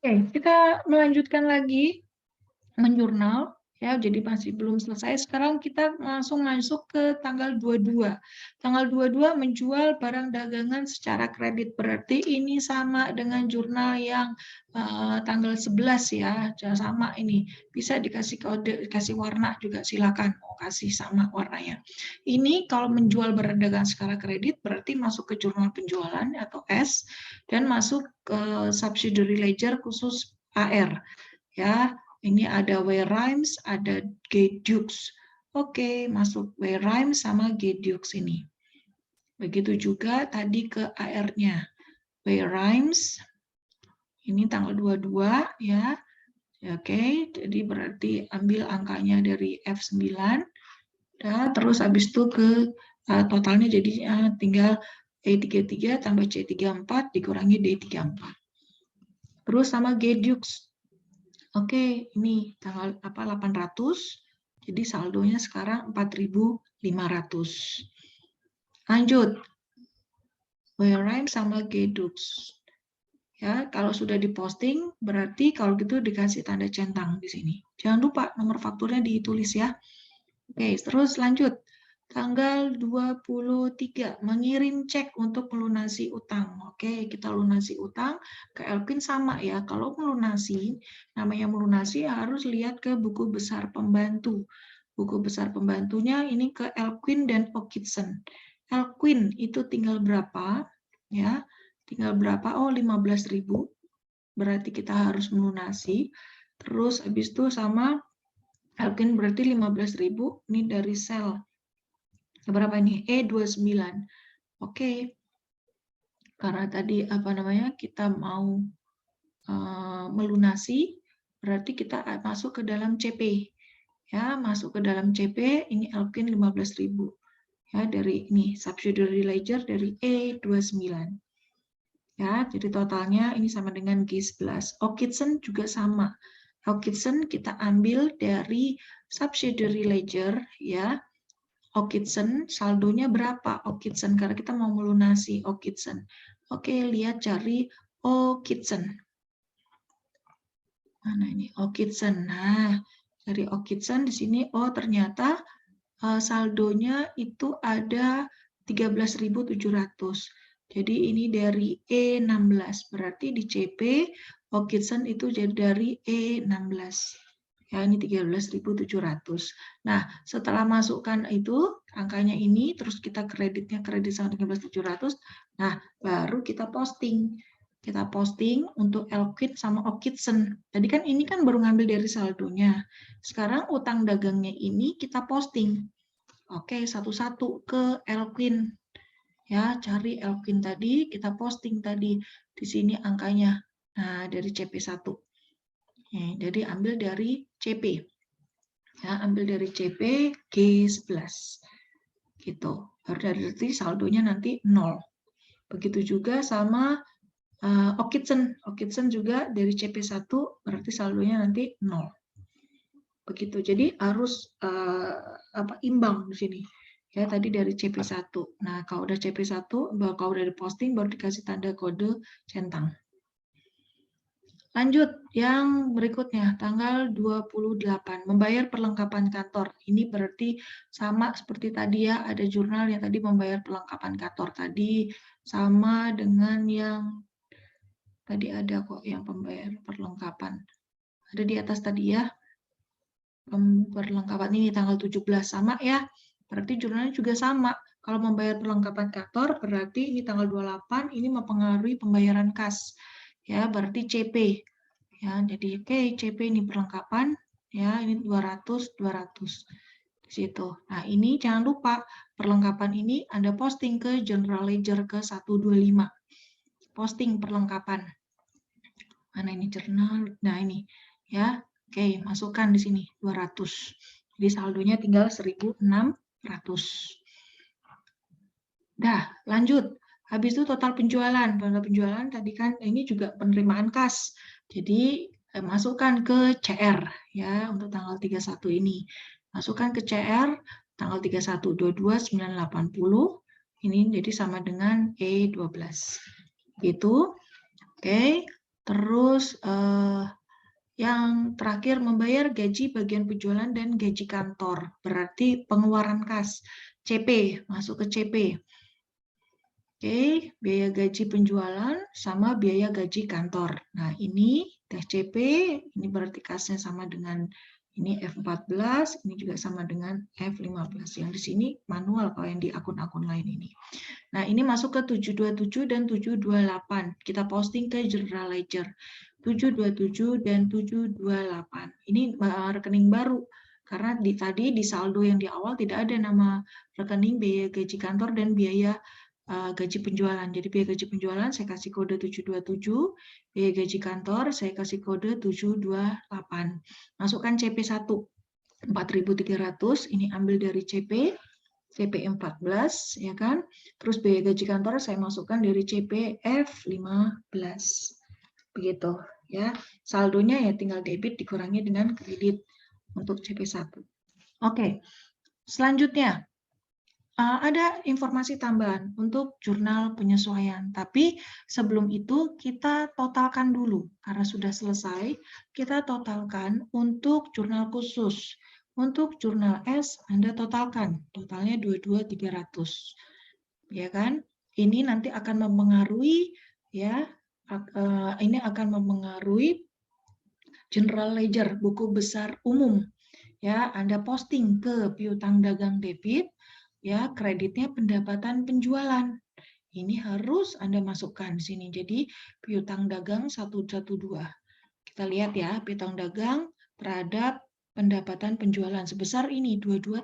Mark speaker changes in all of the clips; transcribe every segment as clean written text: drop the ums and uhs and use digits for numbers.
Speaker 1: Oke, kita melanjutkan lagi menjurnal ya, jadi masih belum selesai. Sekarang kita langsung masuk ke tanggal 22. Tanggal 22 menjual barang dagangan secara kredit. Berarti ini sama dengan jurnal yang tanggal 11 ya. Sama ini. Bisa dikasih kode, dikasih warna juga silakan. Mau kasih sama warnanya. Ini kalau menjual barang dagangan secara kredit berarti masuk ke jurnal penjualan atau S dan masuk ke subsidiary ledger khusus AR ya. Ini ada W-Rhymes, ada G-Dux. Oke, masuk W-Rhymes sama G-Dux ini. Begitu juga tadi ke AR-nya. W-Rhymes, ini tanggal 22 ya. Oke, jadi berarti ambil angkanya dari F9. Dan terus habis itu ke totalnya jadi tinggal E33 tambah C34 dikurangi D34. Terus sama G-Dux. Oke, ini tanggal 800. Jadi saldonya sekarang 4.500. Lanjut. WRM sama G-Dux. Ya, kalau sudah diposting berarti kalau gitu dikasih tanda centang di sini. Jangan lupa nomor fakturnya ditulis ya. Oke, terus lanjut. Tanggal 23, mengirim cek untuk melunasi utang. Oke, kita lunasi utang ke Elkin sama ya. Kalau melunasi, namanya melunasi harus lihat ke buku besar pembantu. Buku besar pembantunya ini ke Elkin dan Okitson. Elkin itu tinggal berapa? Ya, tinggal berapa? Oh, 15.000. Berarti kita harus melunasi. Terus habis itu sama Elkin berarti 15.000. Ini dari sel berapa ini? E29. Oke. Karena tadi kita mau melunasi, berarti kita masuk ke dalam CP. Ya, masuk ke dalam CP, ini Elkin 15.000. Ya, dari ini subsidiary ledger dari E29. Ya, jadi totalnya ini sama dengan G11. Okitson juga sama. Okitson kita ambil dari subsidiary ledger ya. Okitson, saldonya berapa Okitson? Karena kita mau melunasi Okitson. Oke, lihat cari Okitson. Mana ini? Okitson. Nah, dari Okitson di sini, oh ternyata saldonya itu ada 13.700. Jadi ini dari E16. Berarti di CP, Okitson itu jadi dari E16. Ya, ini 13.700. Nah, setelah masukkan itu, angkanya ini, terus kita kreditnya kredit sama 13.700, nah, baru kita posting. Kita posting untuk Elkit sama Okitson. Tadi kan ini kan baru ngambil dari saldonya. Sekarang utang dagangnya ini kita posting. Oke, satu-satu ke Elkin. Ya, cari Elkin tadi, kita posting tadi. Di sini angkanya. Nah, dari CP1. Jadi ambil dari CP. Ya, ambil dari CP G11. Gitu. Berarti saldonya nanti 0. Begitu juga sama Okitson. Okitson juga dari CP1 berarti saldonya nanti 0. Begitu. Jadi harus imbang di sini. Ya, tadi dari CP1. Nah, kalau udah CP1, kalau udah diposting baru dikasih tanda kode centang. Lanjut, yang berikutnya, tanggal 28, membayar perlengkapan kantor. Ini berarti sama seperti tadi ya, ada jurnal yang tadi membayar perlengkapan kantor tadi, sama dengan yang tadi ada kok yang pembayar perlengkapan. Ada di atas tadi ya, perlengkapan ini tanggal 17 sama ya, berarti jurnalnya juga sama. Kalau membayar perlengkapan kantor, berarti ini tanggal 28, ini mempengaruhi pembayaran kas. Ya, berarti CP. Ya, jadi oke, CP ini perlengkapan ya, ini 200 di situ. Nah, ini jangan lupa perlengkapan ini Anda posting ke General Ledger ke 125. Posting perlengkapan. Mana ini jurnal? Nah, ini ya. Oke, masukkan di sini 200. Jadi saldonya tinggal 1.600. Dah, lanjut. Habis itu total penjualan. Total penjualan tadi kan ini juga penerimaan kas. Jadi masukkan ke CR ya untuk tanggal 31 ini. Masukkan ke CR tanggal 31 22 980. Ini jadi sama dengan E12. Gitu. Oke. Terus yang terakhir membayar gaji bagian penjualan dan gaji kantor. Berarti pengeluaran kas. CP, masuk ke CP. Oke, biaya gaji penjualan sama biaya gaji kantor. Nah, ini CP, ini berarti kasnya sama dengan ini F14, ini juga sama dengan F15. Yang di sini manual kalau yang di akun-akun lain ini. Nah, ini masuk ke 727 dan 728. Kita posting ke General Ledger. 727 dan 728. Ini rekening baru. Karena tadi di saldo yang di awal tidak ada nama rekening biaya gaji kantor dan biaya gaji penjualan. Jadi biaya gaji penjualan saya kasih kode 727, biaya gaji kantor saya kasih kode 728. Masukkan CP1 4.300, ini ambil dari CP 14 ya kan. Terus biaya gaji kantor saya masukkan dari CP F15. Begitu ya. Saldonya ya tinggal debit dikurangi dengan kredit untuk CP1. Oke. Selanjutnya ada informasi tambahan untuk jurnal penyesuaian. Tapi sebelum itu kita totalkan dulu. Karena sudah selesai, kita totalkan untuk jurnal khusus. Untuk jurnal S, Anda totalkan. Totalnya 22.300. Ya kan? Ini nanti akan mempengaruhi ya, ini akan mempengaruhi General Ledger, buku besar umum. Ya, Anda posting ke piutang dagang debit, ya kreditnya pendapatan penjualan. Ini harus Anda masukkan di sini. Jadi piutang dagang 112. Kita lihat ya, piutang dagang terhadap pendapatan penjualan sebesar ini 22.300.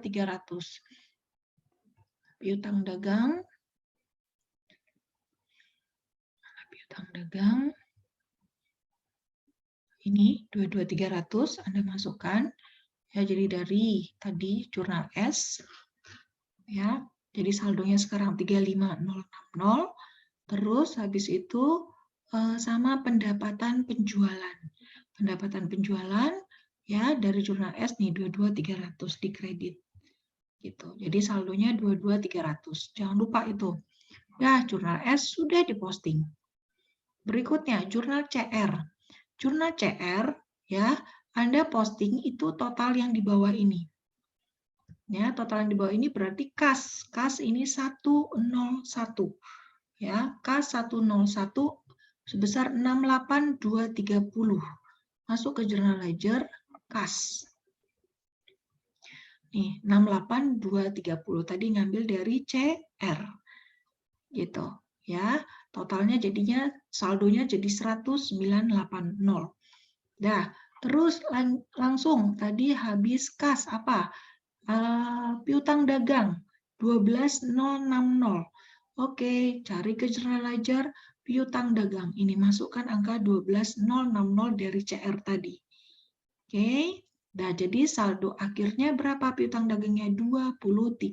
Speaker 1: Piutang dagang ini 22.300 Anda masukkan. Ya, jadi dari tadi jurnal S ya. Jadi saldonya sekarang 35060. Terus habis itu sama pendapatan penjualan. Pendapatan penjualan ya dari jurnal S nih 22.300 di kredit. Gitu. Jadi saldonya 22.300. Jangan lupa itu. Ya, jurnal S sudah diposting. Berikutnya jurnal CR. Jurnal CR ya, Anda posting itu total yang di bawah ini. Ya, total yang di bawah ini berarti kas. Kas ini 101. Ya, kas 101 sebesar 68230. Masuk ke General Ledger kas. Nih, 68230 tadi ngambil dari CR. Gitu, ya. Totalnya jadinya saldonya jadi 1980. Dah, terus langsung tadi habis kas apa? Piutang dagang 12.060. Oke, cari ke General Ledger piutang dagang. Ini masukkan angka 12.060 dari CR tadi. Oke, nah jadi saldo akhirnya berapa piutang dagangnya? 23.000.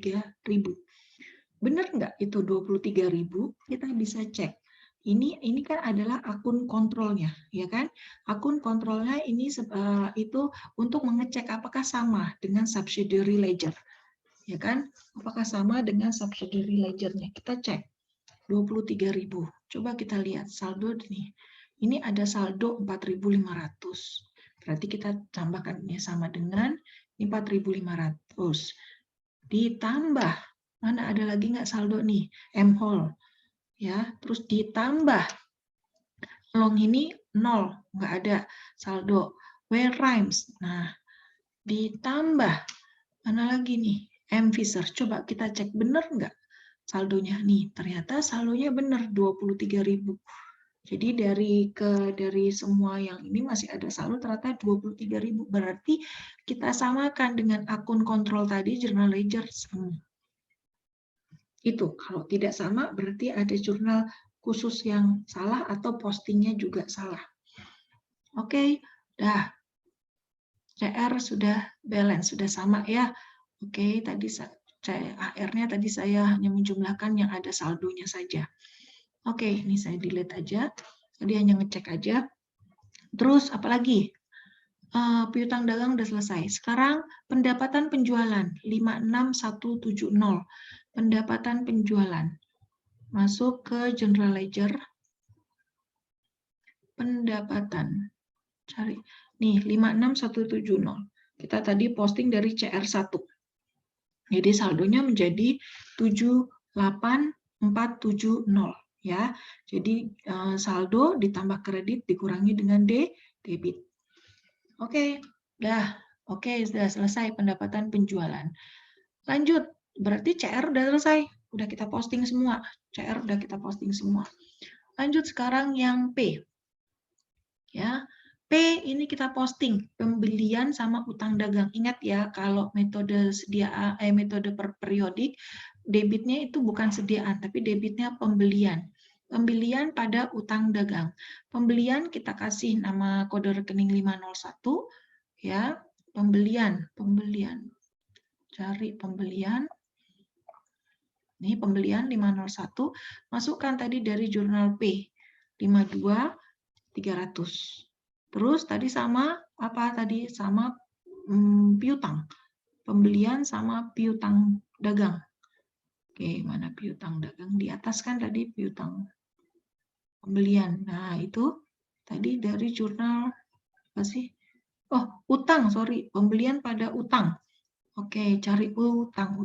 Speaker 1: Benar nggak itu 23.000? Kita bisa cek. Ini kan adalah akun kontrolnya, ya kan? Akun kontrolnya ini itu untuk mengecek apakah sama dengan subsidiary ledger, ya kan? Apakah sama dengan subsidiary ledgernya? Kita cek 23.000. Coba kita lihat saldo nih. Ini ada saldo 4.500. Berarti kita tambahkan ini sama dengan 4.500. Ditambah, mana ada lagi nggak saldo nih? M-Hall. Ya, terus ditambah long ini 0, nggak ada saldo. Where rhymes. Nah, ditambah mana lagi nih? M-Visor. Coba kita cek benar nggak saldonya nih. Ternyata saldonya benar 23.000. Jadi dari semua yang ini masih ada saldo ternyata 23.000. Berarti kita samakan dengan akun kontrol tadi General Ledger sama. Itu kalau tidak sama berarti ada jurnal khusus yang salah atau postingnya juga salah. Oke, dah. CR sudah balance, sudah sama ya. Oke, tadi AR-nya tadi saya hanya menjumlahkan yang ada saldonya saja. Oke, ini saya delete aja. Tadi hanya ngecek aja. Terus apalagi? Piutang dagang udah selesai. Sekarang pendapatan penjualan 56170. Pendapatan penjualan. Masuk ke General Ledger. pendapatan. Cari. Nih, 56170. Kita tadi posting dari CR1. Jadi saldonya menjadi 78470 ya. Jadi saldo ditambah kredit dikurangi dengan debit. Oke, sudah selesai pendapatan penjualan. Lanjut, berarti CR udah selesai. Udah kita posting semua. CR udah kita posting semua. Lanjut sekarang yang P. Ya. P ini kita posting pembelian sama utang dagang. Ingat ya, kalau metode metode per periodik, debitnya itu bukan sediaan, tapi debitnya pembelian. Pembelian pada utang dagang. Pembelian kita kasih nama kode rekening 501 ya. Pembelian. Cari pembelian. Ini pembelian 501, masukkan tadi dari jurnal P 52.300. Terus tadi sama apa tadi? Sama piutang. Pembelian sama piutang dagang. Oke, mana piutang dagang? Di atas kan tadi piutang pembelian. Nah, itu tadi dari jurnal apa sih? Oh, utang, sorry. Pembelian pada utang. Oke, cari utang.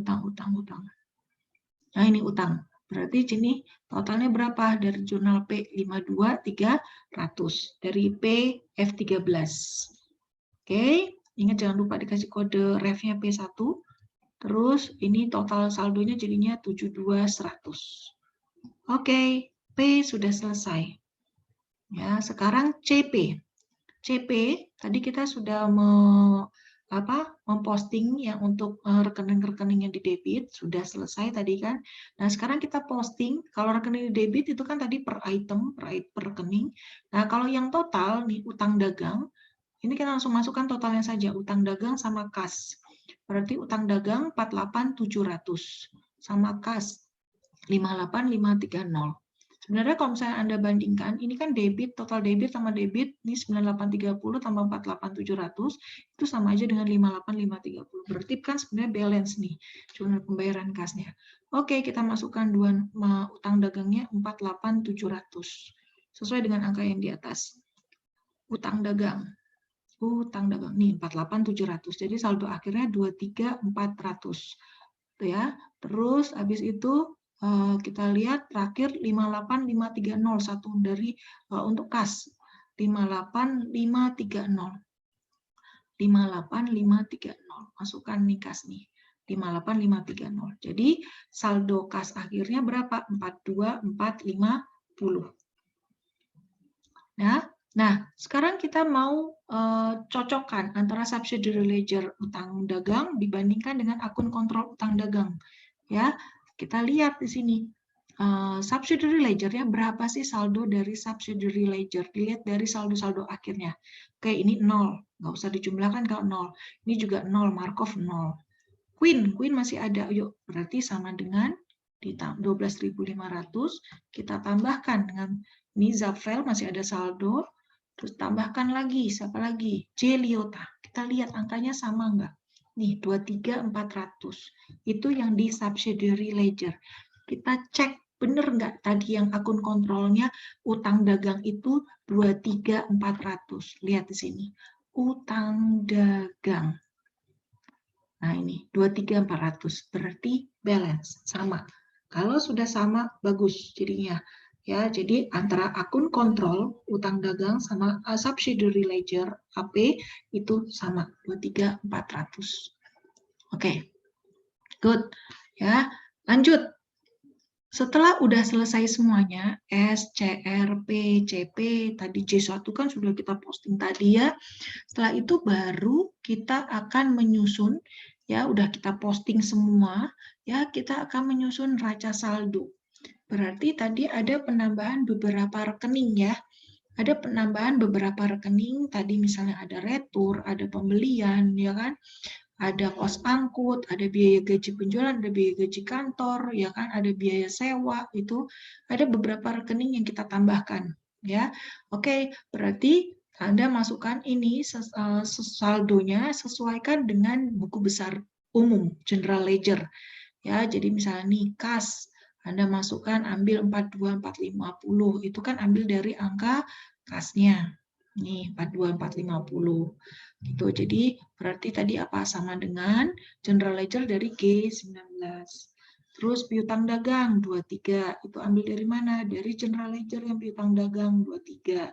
Speaker 1: Nah, ini utang. Berarti sini totalnya berapa? Dari jurnal P 52.300. Dari P F13. Oke, ingat jangan lupa dikasih kode ref-nya P1. Terus ini total saldonya jadinya 72.100. Oke, P sudah selesai. Ya, sekarang CP. CP tadi kita sudah memposting yang untuk rekening-rekening yang di debit sudah selesai tadi kan. Nah, sekarang kita posting kalau rekening di debit itu kan tadi per item, per rekening. Nah, kalau yang total nih utang dagang, ini kita langsung masukkan totalnya saja, utang dagang sama kas. Berarti utang dagang 48.700 sama kas 58.530. Sebenarnya kalau misalnya Anda bandingkan, ini kan debit, total debit sama debit, ini 9830 tambah 48700, itu sama aja dengan 58530. Berarti kan sebenarnya balance nih, jurnal pembayaran kasnya. Oke, kita masukkan dua utang dagangnya 48700. Sesuai dengan angka yang di atas. Utang dagang nih 48700. Jadi saldo akhirnya 23400. Ya. Terus habis itu kita lihat terakhir 58530 satu dari untuk kas 58530 masukkan nih kas nih 58530. Jadi saldo kas akhirnya berapa? 42450. Nah, sekarang kita mau cocokkan antara subsidiary ledger utang dagang dibandingkan dengan akun kontrol utang dagang. Ya, kita lihat di sini subsidiary ledger-nya berapa sih saldo dari subsidiary ledger? Dilihat dari saldo-saldo akhirnya. Oke, ini 0, nggak usah dijumlahkan kalau 0. Ini juga 0, Markov 0. Queen masih ada, yuk berarti sama dengan di 12.500 kita tambahkan dengan ini Zapfel masih ada saldo, terus tambahkan lagi, siapa lagi? J Liota. Kita lihat angkanya sama nggak? Nih, 23.400. Itu yang di subsidiary ledger. Kita cek bener nggak tadi yang akun kontrolnya utang dagang itu 23.400. Lihat di sini. Utang dagang. Nah, ini 23.400. Berarti balance, sama. Kalau sudah sama, bagus jadinya. Ya, jadi antara akun kontrol utang dagang sama subsidiary ledger AP itu sama 23.400. Oke. Good. Ya, lanjut. Setelah udah selesai semuanya, S, CR, P, CP, tadi J1 kan sudah kita posting tadi ya. Setelah itu baru kita akan menyusun, ya udah kita posting semua, ya kita akan menyusun raca saldo. Berarti tadi ada penambahan beberapa rekening ya. Ada penambahan beberapa rekening, tadi misalnya ada retur, ada pembelian, ya kan? Ada kos angkut, ada biaya gaji penjualan, ada biaya gaji kantor, ya kan? Ada biaya sewa, itu ada beberapa rekening yang kita tambahkan, ya. Oke, berarti Anda masukkan ini saldonya sesuaikan dengan buku besar umum, general ledger. Ya, jadi misalnya nih kas Anda masukkan ambil 42.450, itu kan ambil dari angka kasnya. Nih 42 450 gitu. Jadi berarti tadi apa, sama dengan general ledger dari G19. Terus piutang dagang 23 itu ambil dari mana? Dari general ledger yang piutang dagang 23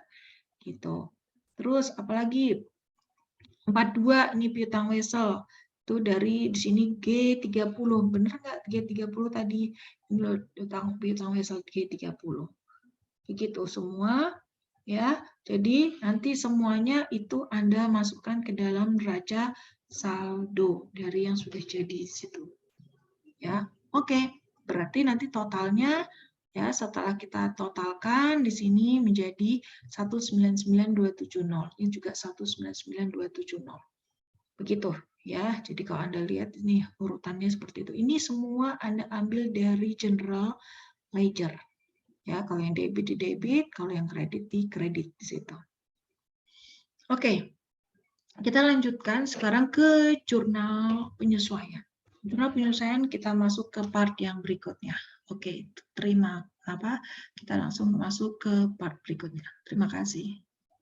Speaker 1: gitu. Terus apalagi 42 ini piutang wesel itu dari di sini G30. Bener nggak G30 tadi? Ini piutang wesel G30. Begitu semua ya. Jadi nanti semuanya itu Anda masukkan ke dalam neraca saldo dari yang sudah jadi di situ. Ya. Oke, berarti nanti totalnya ya setelah kita totalkan di sini menjadi 199270. Ini juga 199270. Begitu ya. Jadi kalau Anda lihat ini urutannya seperti itu. Ini semua Anda ambil dari general ledger. Ya, kalau yang debit di debit, kalau yang kredit di kredit di situ. Oke, kita lanjutkan sekarang ke jurnal penyesuaian. Jurnal penyesuaian kita masuk ke part yang berikutnya. Oke, kita langsung masuk ke part berikutnya. Terima kasih.